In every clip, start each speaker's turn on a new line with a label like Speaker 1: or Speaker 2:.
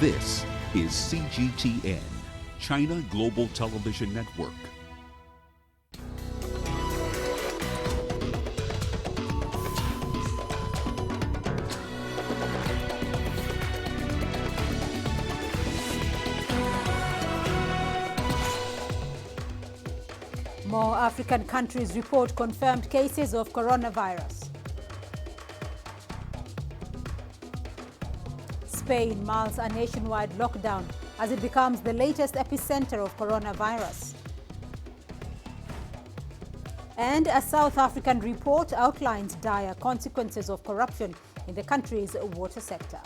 Speaker 1: This is CGTN, China Global Television Network.
Speaker 2: More African countries report confirmed cases of coronavirus. Spain mulls a nationwide lockdown as it becomes the latest epicenter of coronavirus. And a South African report outlines dire consequences of corruption in the country's water sector.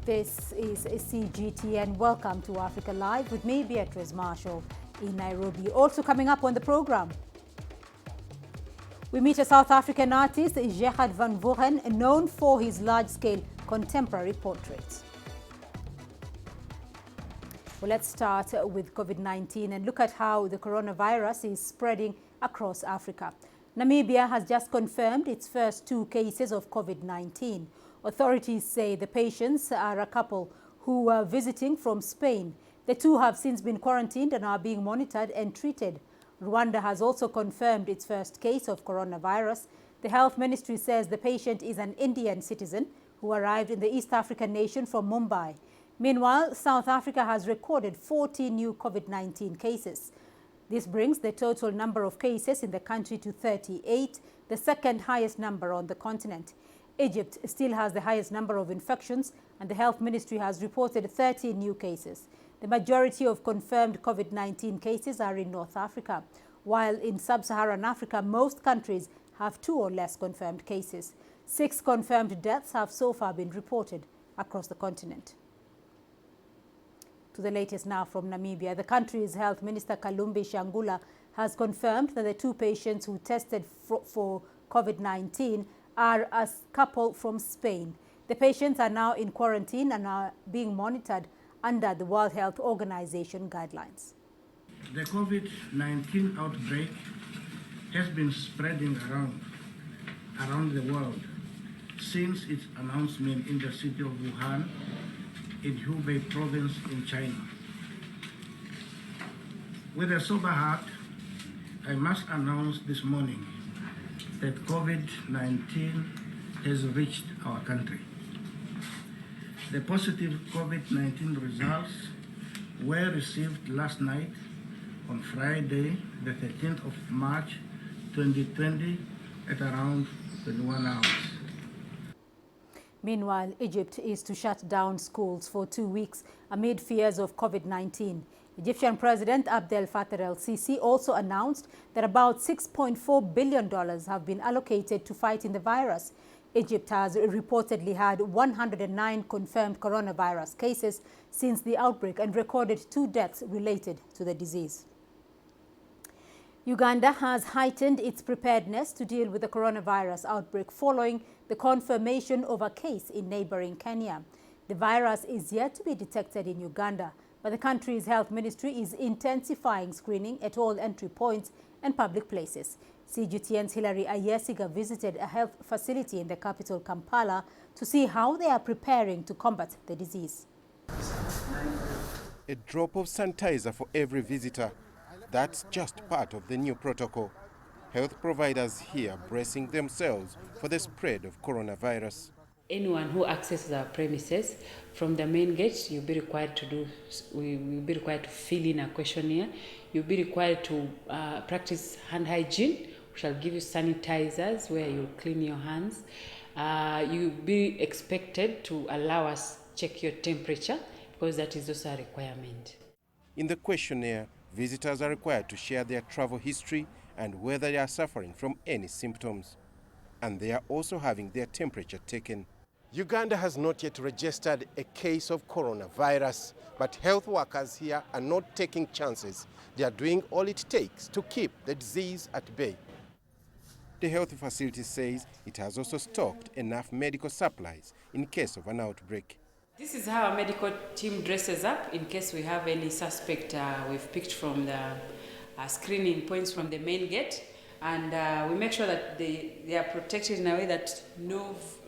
Speaker 2: This is CGTN. Welcome to Africa Live with me, Beatrice Marshall, in Nairobi. Also coming up on the program, we meet a South African artist, Gerard van Vuren, known for his large-scale contemporary portraits. Well, let's start with COVID-19 and look at how the coronavirus is spreading across Africa. Namibia has just confirmed its first 2 cases of COVID-19. Authorities say the patients are a couple who were visiting from Spain. The 2 have since been quarantined and are being monitored and treated. Rwanda has also confirmed its first case of coronavirus. The health ministry says the patient is an Indian citizen who arrived in the East African nation from Mumbai. Meanwhile, South Africa has recorded 40 new COVID-19 cases. This brings the total number of cases in the country to 38, the second highest number on the continent. Egypt still has the highest number of infections, and the health ministry has reported 30 new cases. The majority of confirmed COVID-19 cases are in North Africa, while in sub-Saharan Africa, most countries have 2 or less confirmed cases. 6 confirmed deaths have so far been reported across the continent. To the latest now from Namibia, the country's health minister, Kalumbi Shangula, has confirmed that the 2 patients who tested for COVID-19 are a couple from Spain. The patients are now in quarantine and are being monitored under the World Health Organization guidelines.
Speaker 3: The COVID-19 outbreak has been spreading around the world since its announcement in the city of Wuhan in Hubei province in China. With a sober heart, I must announce this morning that COVID-19 has reached our country. The positive COVID-19 results were received last night on Friday, the 13th of March, 2020 at around 21 hours.
Speaker 2: Meanwhile, Egypt is to shut down schools for 2 weeks amid fears of COVID-19. Egyptian President Abdel Fattah el-Sisi also announced that about $6.4 billion have been allocated to fighting the virus. Egypt has reportedly had 109 confirmed coronavirus cases since the outbreak and recorded 2 deaths related to the disease. Uganda has heightened its preparedness to deal with the coronavirus outbreak following the confirmation of a case in neighboring Kenya. The virus is yet to be detected in Uganda, but the country's health ministry is intensifying screening at all entry points and public places. CGTN's Hilary Ayesiga visited a health facility in the capital, Kampala, to see how they are preparing to combat the disease.
Speaker 4: A drop of sanitizer for every visitor. That's just part of the new protocol. Health providers here bracing themselves for the spread of coronavirus.
Speaker 5: Anyone who accesses our premises from the main gate, you'll be required to fill in a questionnaire. You'll be required to practice hand hygiene. We shall give you sanitizers where you clean your hands. You'll be expected to allow us check your temperature because that is also a requirement.
Speaker 4: In the questionnaire, visitors are required to share their travel history and whether they are suffering from any symptoms. And they are also having their temperature taken. Uganda has not yet registered a case of coronavirus, but health workers here are not taking chances. They are doing all it takes to keep the disease at bay. The health facility says it has also stocked enough medical supplies in case of an outbreak.
Speaker 5: This is how our medical team dresses up in case we have any suspect we've picked from the screening points from the main gate. And we make sure that they are protected in a way that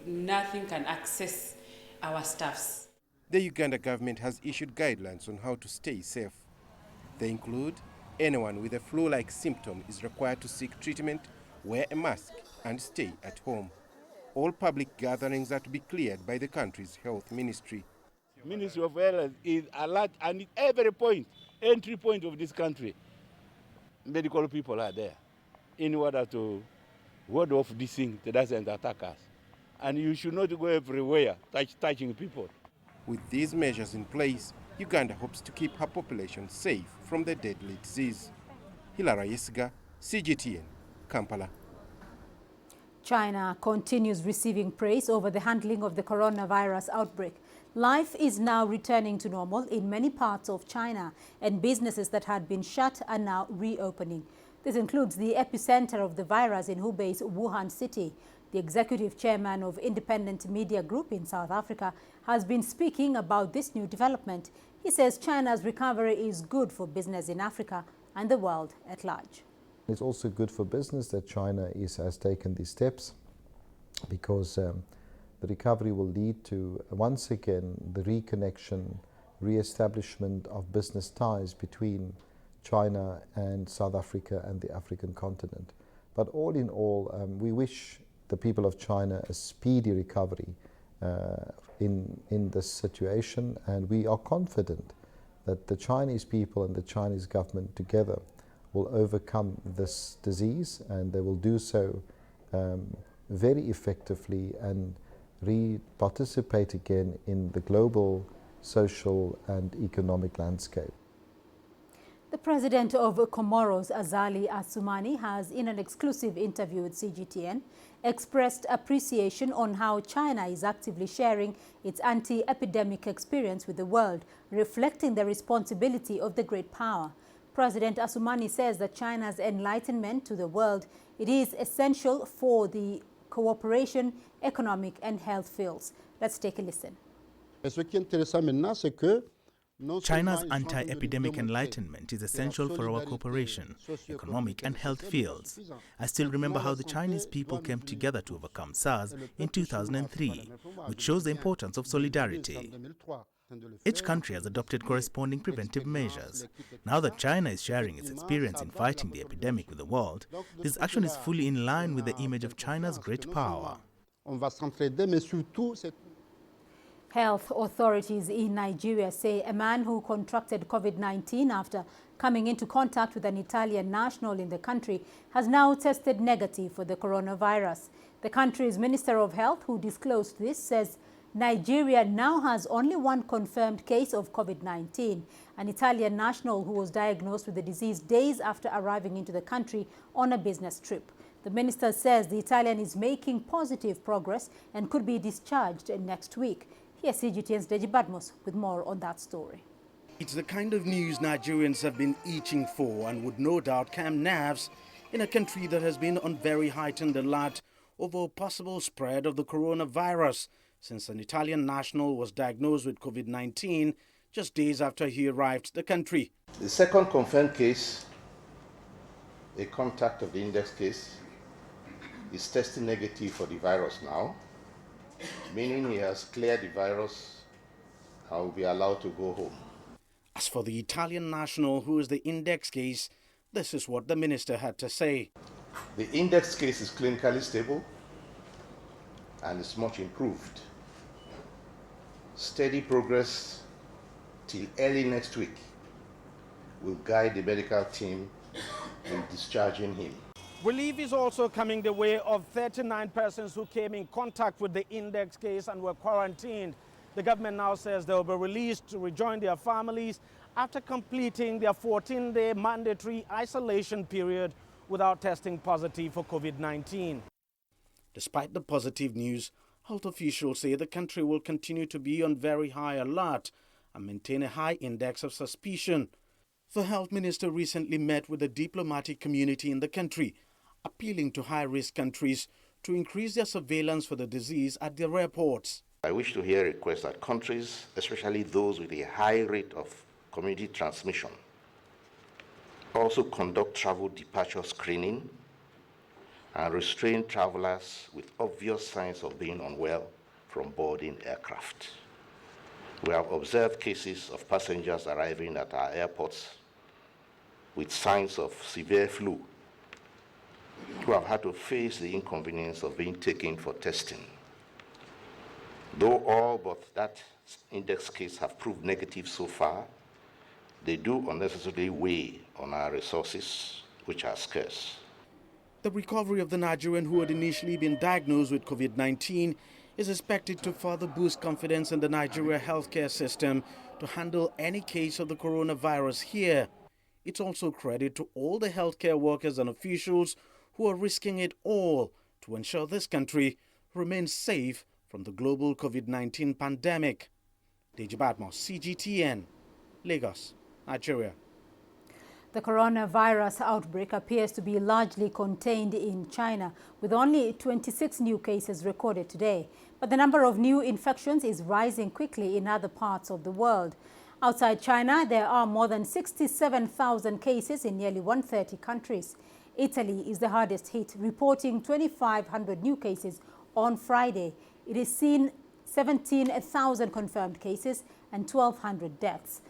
Speaker 5: nothing can access our staffs.
Speaker 4: The Uganda government has issued guidelines on how to stay safe. They include anyone with a flu-like symptom is required to seek treatment, wear a mask, and stay at home. All public gatherings are to be cleared by the country's health ministry.
Speaker 6: Ministry of Health is alert, and at every point, entry point of this country, medical people are there in order to ward off this thing that doesn't attack us. And you should not go everywhere touching people.
Speaker 4: With these measures in place, Uganda hopes to keep her population safe from the deadly disease. Hilara Yesiga, CGTN, Kampala.
Speaker 2: China continues receiving praise over the handling of the coronavirus outbreak. Life is now returning to normal in many parts of China, and businesses that had been shut are now reopening. This includes the epicenter of the virus in Hubei's Wuhan city. The executive chairman of Independent Media Group in South Africa has been speaking about this new development. He says China's recovery is good for business in Africa and the world at large.
Speaker 7: It's also good for business that China has taken these steps, because the recovery will lead to, once again, the reconnection, re-establishment of business ties between China and South Africa and the African continent. But all in all, we wish the people of China a speedy recovery in this situation, and we are confident that the Chinese people and the Chinese government together will overcome this disease, and they will do so very effectively and participate again in the global social and economic landscape.
Speaker 2: The president of Comoros, Azali Assoumani, has, in an exclusive interview with CGTN, expressed appreciation on how China is actively sharing its anti-epidemic experience with the world, reflecting the responsibility of the great power. President Assoumani says that China's enlightenment to the world, it is essential for the cooperation, economic and health fields. Let's take a listen.
Speaker 8: China's anti-epidemic enlightenment is essential for our cooperation, economic and health fields. I still remember how the Chinese people came together to overcome SARS in 2003, which shows the importance of solidarity. Each country has adopted corresponding preventive measures. Now that China is sharing its experience in fighting the epidemic with the world, this action is fully in line with the image of China's great power.
Speaker 2: Health authorities in Nigeria say a man who contracted COVID-19 after coming into contact with an Italian national in the country has now tested negative for the coronavirus. The country's Minister of Health, who disclosed this, says Nigeria now has only one confirmed case of COVID-19, an Italian national who was diagnosed with the disease days after arriving into the country on a business trip. The minister says the Italian is making positive progress and could be discharged next week. Here's CGTN's Deji Badmos with more on that story.
Speaker 9: It's the kind of news Nigerians have been itching for and would no doubt calm nerves in a country that has been on very heightened alert over a possible spread of the coronavirus since an Italian national was diagnosed with COVID-19 just days after he arrived to the country.
Speaker 10: The second confirmed case, a contact of the index case, is testing negative for the virus now, meaning he has cleared the virus and will be allowed to go home.
Speaker 9: As for the Italian national who is the index case, this is what the minister had to say.
Speaker 10: The index case is clinically stable and is much improved. Steady progress till early next week will guide the medical team in discharging him.
Speaker 9: Relief is also coming the way of 39 persons who came in contact with the index case and were quarantined. The government now says they will be released to rejoin their families after completing their 14-day mandatory isolation period without testing positive for COVID-19. Despite the positive news, health officials say the country will continue to be on very high alert and maintain a high index of suspicion. The health minister recently met with the diplomatic community in the country, appealing to high-risk countries to increase their surveillance for the disease at their airports.
Speaker 10: I wish to hear requests that countries, especially those with a high rate of community transmission, also conduct travel departure screening and restrain travelers with obvious signs of being unwell from boarding aircraft. We have observed cases of passengers arriving at our airports with signs of severe flu, who have had to face the inconvenience of being taken for testing. Though all but that index case have proved negative so far, they do unnecessarily weigh on our resources, which are scarce.
Speaker 9: The recovery of the Nigerian who had initially been diagnosed with COVID-19 is expected to further boost confidence in the Nigeria healthcare system to handle any case of the coronavirus here. It's also credit to all the healthcare workers and officials who are risking it all to ensure this country remains safe from the global COVID-19 pandemic. Deji Badmos, CGTN, Lagos, Nigeria.
Speaker 2: The coronavirus outbreak appears to be largely contained in China, with only 26 new cases recorded today. But the number of new infections is rising quickly in other parts of the world. Outside China, there are more than 67,000 cases in nearly 130 countries. Italy is the hardest hit, reporting 2,500 new cases on Friday. It has seen 17,000 confirmed cases and 1,200 deaths.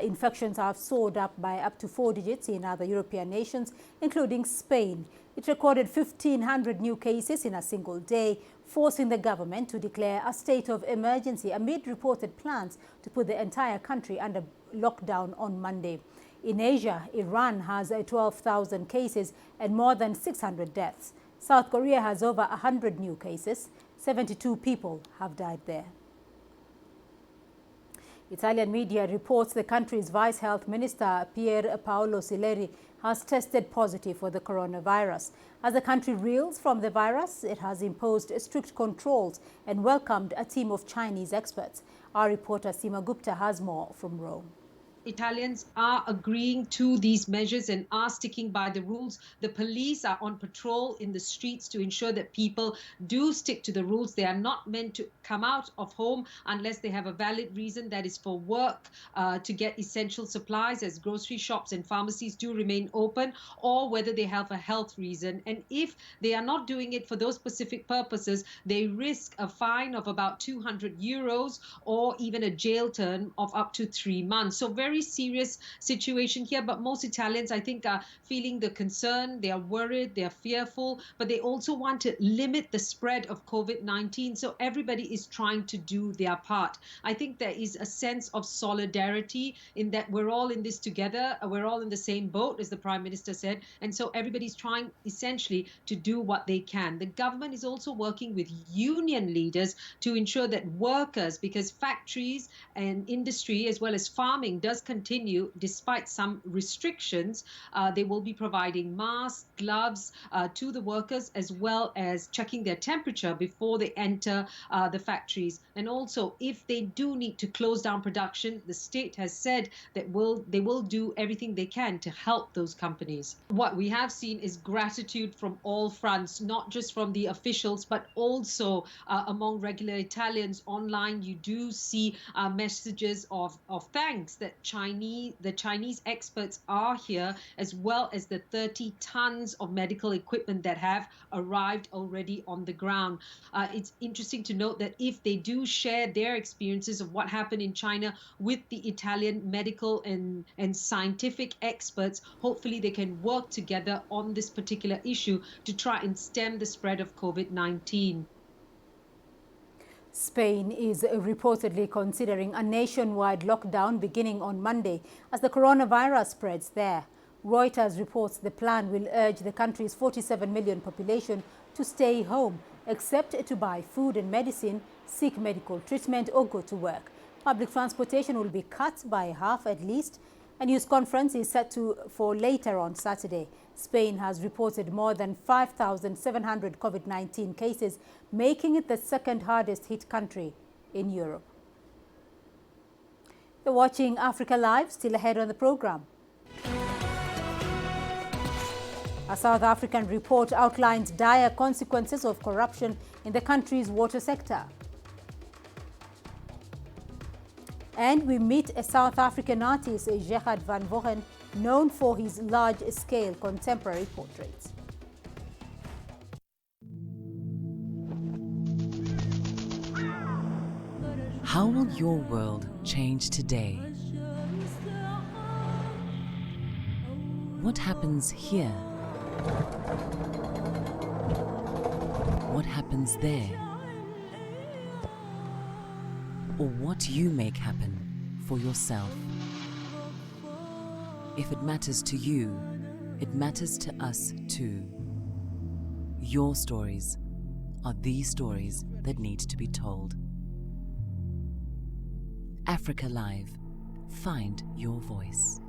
Speaker 2: Infections have soared up by up to 4 digits in other European nations, including Spain. It recorded 1,500 new cases in a single day, forcing the government to declare a state of emergency amid reported plans to put the entire country under lockdown on Monday. In Asia, Iran has 12,000 cases and more than 600 deaths. South Korea has over 100 new cases. 72 people have died there. Italian media reports the country's Vice Health Minister, Pier Paolo Sileri, has tested positive for the coronavirus. As the country reels from the virus, it has imposed strict controls and welcomed a team of Chinese experts. Our reporter Seema Gupta has more from Rome.
Speaker 11: Italians are agreeing to these measures and are sticking by the rules. The police are on patrol in the streets to ensure that people do stick to the rules. They are not meant to come out of home unless they have a valid reason, that is for work, to get essential supplies, as grocery shops and pharmacies do remain open, or whether they have a health reason. And if they are not doing it for those specific purposes, they risk a fine of about 200 euros or even a jail term of up to 3 months. So very serious situation here, but most Italians, I think, are feeling the concern. They are worried, they are fearful, but they also want to limit the spread of COVID-19. So everybody is trying to do their part. I think there is a sense of solidarity in that we're all in this together. We're all in the same boat, as the Prime Minister said. And so everybody's trying essentially to do what they can. The government is also working with union leaders to ensure that workers, because factories and industry as well as farming does continue despite some restrictions, they will be providing masks, gloves to the workers, as well as checking their temperature before they enter the factories. And also, if they do need to close down production, the state has said that they will do everything they can to help those companies. What we have seen is gratitude from all fronts, not just from the officials, but also among regular Italians online. You do see messages of thanks that the Chinese experts are here, as well as the 30 tons of medical equipment that have arrived already on the ground. It's interesting to note that if they do share their experiences of what happened in China with the Italian medical and scientific experts, hopefully they can work together on this particular issue to try and stem the spread of COVID-19.
Speaker 2: Spain is reportedly considering a nationwide lockdown beginning on Monday as the coronavirus spreads there. Reuters reports the plan will urge the country's 47 million population to stay home, except to buy food and medicine, seek medical treatment, or go to work. Public transportation will be cut by half at least. A news conference is set for later on Saturday. Spain has reported more than 5,700 COVID-19 cases, making it the second hardest hit country in Europe. You're watching Africa Live, still ahead on the program. A South African report outlines dire consequences of corruption in the country's water sector. And we meet a South African artist, Gerard van Voren, known for his large-scale contemporary portraits.
Speaker 12: How will your world change today? What happens here? What happens there? Or what you make happen for yourself. If it matters to you, it matters to us too. Your stories are the stories that need to be told. Africa Live. Find your voice.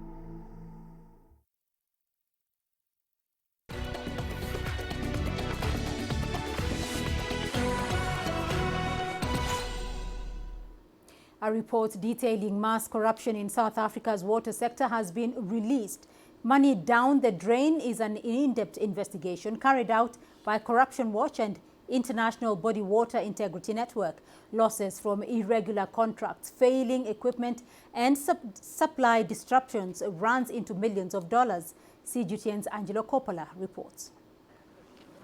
Speaker 2: A report detailing mass corruption in South Africa's water sector has been released. Money Down the Drain is an in-depth investigation carried out by Corruption Watch and International Body Water Integrity Network. Losses from irregular contracts, failing equipment and supply disruptions runs into millions of dollars. CGTN's Angelo Coppola reports.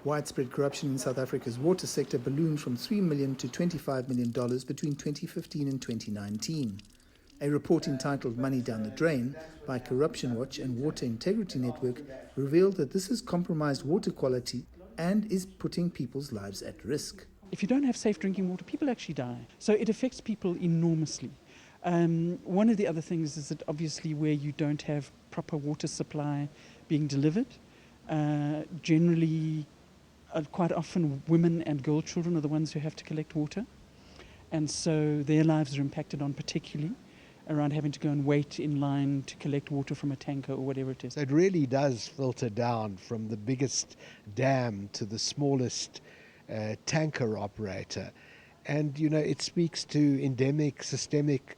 Speaker 13: Widespread corruption in South Africa's water sector ballooned from $3 million to $25 million between 2015 and 2019. A report entitled Money Down the Drain by Corruption Watch and Water Integrity Network revealed that this has compromised water quality and is putting people's lives at risk.
Speaker 14: If you don't have safe drinking water, people actually die. So it affects people enormously. One of the other things is that obviously where you don't have proper water supply being delivered, generally quite often women and girl children are the ones who have to collect water. And so their lives are impacted on particularly around having to go and wait in line to collect water from a tanker or whatever it is.
Speaker 15: So it really does filter down from the biggest dam to the smallest tanker operator. And, you know, it speaks to endemic, systemic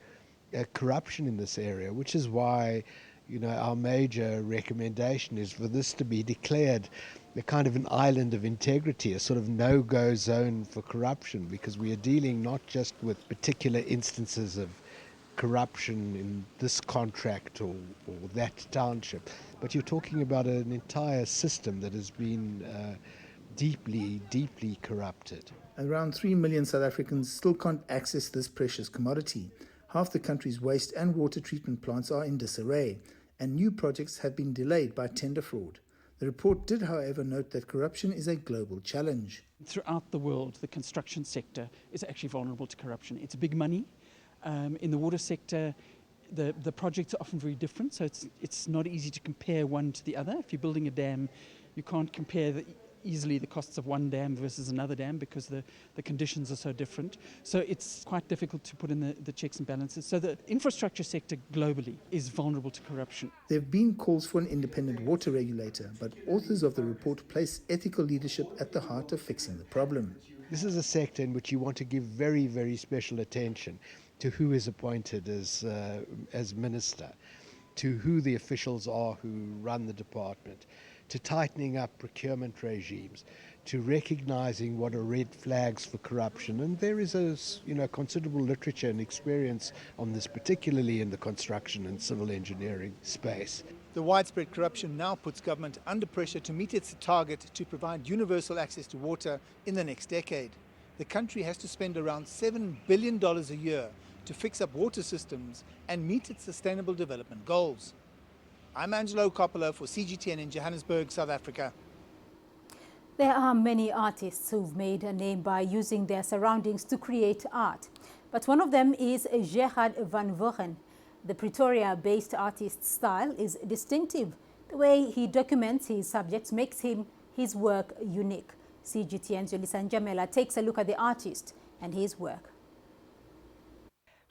Speaker 15: corruption in this area, which is why, you know, our major recommendation is for this to be declared a kind of an island of integrity, a sort of no-go zone for corruption, because we are dealing not just with particular instances of corruption in this contract or that township, but you're talking about an entire system that has been deeply, deeply corrupted.
Speaker 13: Around 3 million South Africans still can't access this precious commodity. Half the country's waste and water treatment plants are in disarray, and new projects have been delayed by tender fraud. The report did, however, note that corruption is a global challenge.
Speaker 14: Throughout the world, the construction sector is actually vulnerable to corruption. It's big money. In the water sector, the projects are often very different, so it's not easy to compare one to the other. If you're building a dam, you can't compare easily the costs of one dam versus another dam because the conditions are so different. So it's quite difficult to put in the checks and balances. So the infrastructure sector globally is vulnerable to corruption.
Speaker 13: There have been calls for an independent water regulator, but authors of the report place ethical leadership at the heart of fixing the problem.
Speaker 15: This is a sector in which you want to give very, very special attention to who is appointed as minister, to who the officials are who run the department, to tightening up procurement regimes, to recognizing what are red flags for corruption. And there is considerable literature and experience on this, particularly in the construction and civil engineering space.
Speaker 13: The widespread corruption now puts government under pressure to meet its target to provide universal access to water in the next decade. The country has to spend around $7 billion a year to fix up water systems and meet its sustainable development goals. I'm Angelo Coppola for CGTN in Johannesburg, South Africa.
Speaker 2: There are many artists who've made a name by using their surroundings to create art. But one of them is Gerard van Vuren. The Pretoria-based artist's style is distinctive. The way he documents his subjects makes his work unique. CGTN's Yolisa Njamela takes a look at the artist and his work.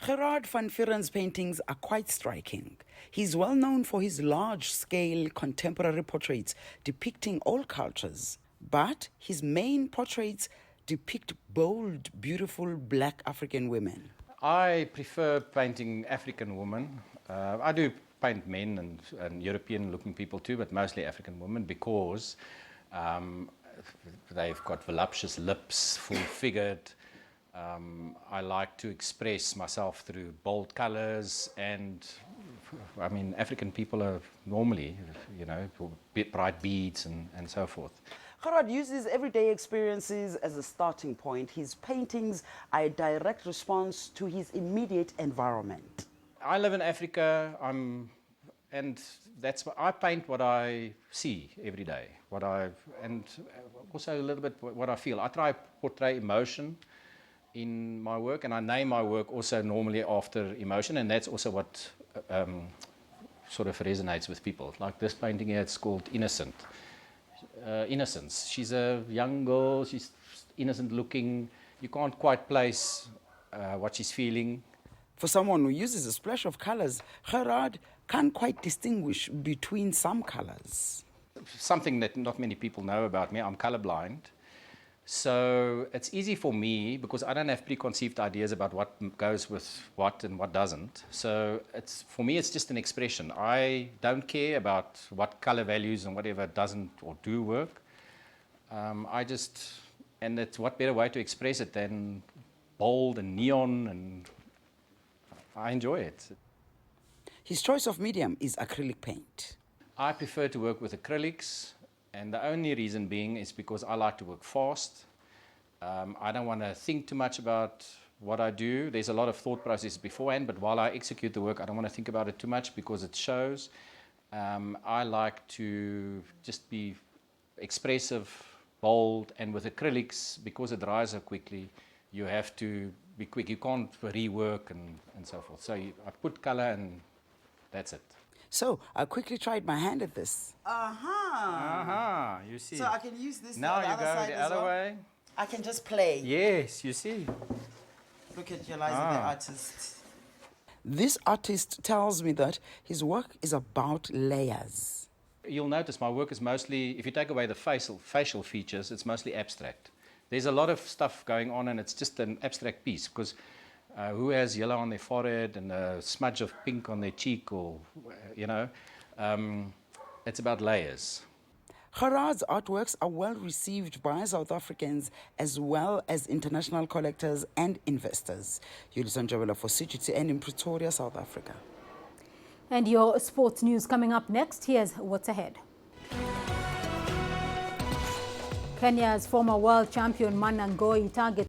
Speaker 16: Gerard van Vuren's paintings are quite striking. He's well known for his large-scale contemporary portraits depicting all cultures. But his main portraits depict bold, beautiful black African women.
Speaker 17: I prefer painting African women. I do paint men and European-looking people too, but mostly African women because they've got voluptuous lips, full-figured. I like to express myself through bold colors, and I mean, African people are normally, bright beads and so forth.
Speaker 16: Gerard uses everyday experiences as a starting point. His paintings are a direct response to his immediate environment.
Speaker 17: I live in Africa, and that's what I paint, what I see every day, and also a little bit what I feel. I try to portray emotion in my work, and I name my work also normally after emotion, and that's also what sort of resonates with people. Like this painting here, it's called Innocent. Innocence. She's a young girl, she's innocent looking. You can't quite place what she's feeling.
Speaker 16: For someone who uses a splash of colors, Gerard can't quite distinguish between some colors.
Speaker 17: Something that not many people know about me, I'm colorblind. So it's easy for me because I don't have preconceived ideas about what goes with what and what doesn't. So for me, it's just an expression. I don't care about what color values and whatever doesn't or do work. And it's what better way to express it than bold and neon, and I enjoy it.
Speaker 16: His choice of medium is acrylic paint.
Speaker 17: I prefer to work with acrylics. And the only reason being is because I like to work fast. I don't want to think too much about what I do. There's a lot of thought process beforehand, but while I execute the work, I don't want to think about it too much because it shows. I like to just be expressive, bold, and with acrylics, because it dries so quickly, you have to be quick. You can't rework and so forth. So I put color and that's it.
Speaker 16: So I quickly tried my hand at this.
Speaker 17: You see.
Speaker 16: So I can use this
Speaker 17: now
Speaker 16: the
Speaker 17: you
Speaker 16: other
Speaker 17: go
Speaker 16: side
Speaker 17: the
Speaker 16: as
Speaker 17: other
Speaker 16: well?
Speaker 17: way.
Speaker 16: I can just play.
Speaker 17: Yes, you see.
Speaker 16: Look at your eyes of the artist. This artist tells me that his work is about layers.
Speaker 17: You'll notice my work is mostly, if you take away the facial features, it's mostly abstract. There's a lot of stuff going on and it's just an abstract piece because who has yellow on their forehead and a smudge of pink on their cheek, or, it's about layers.
Speaker 16: Gerard's artworks are well received by South Africans as well as international collectors and investors. Yulison Jabela for CGTN in Pretoria, South Africa.
Speaker 2: And your sports news coming up next. Here's what's ahead. Kenya's former world champion Manangoi targets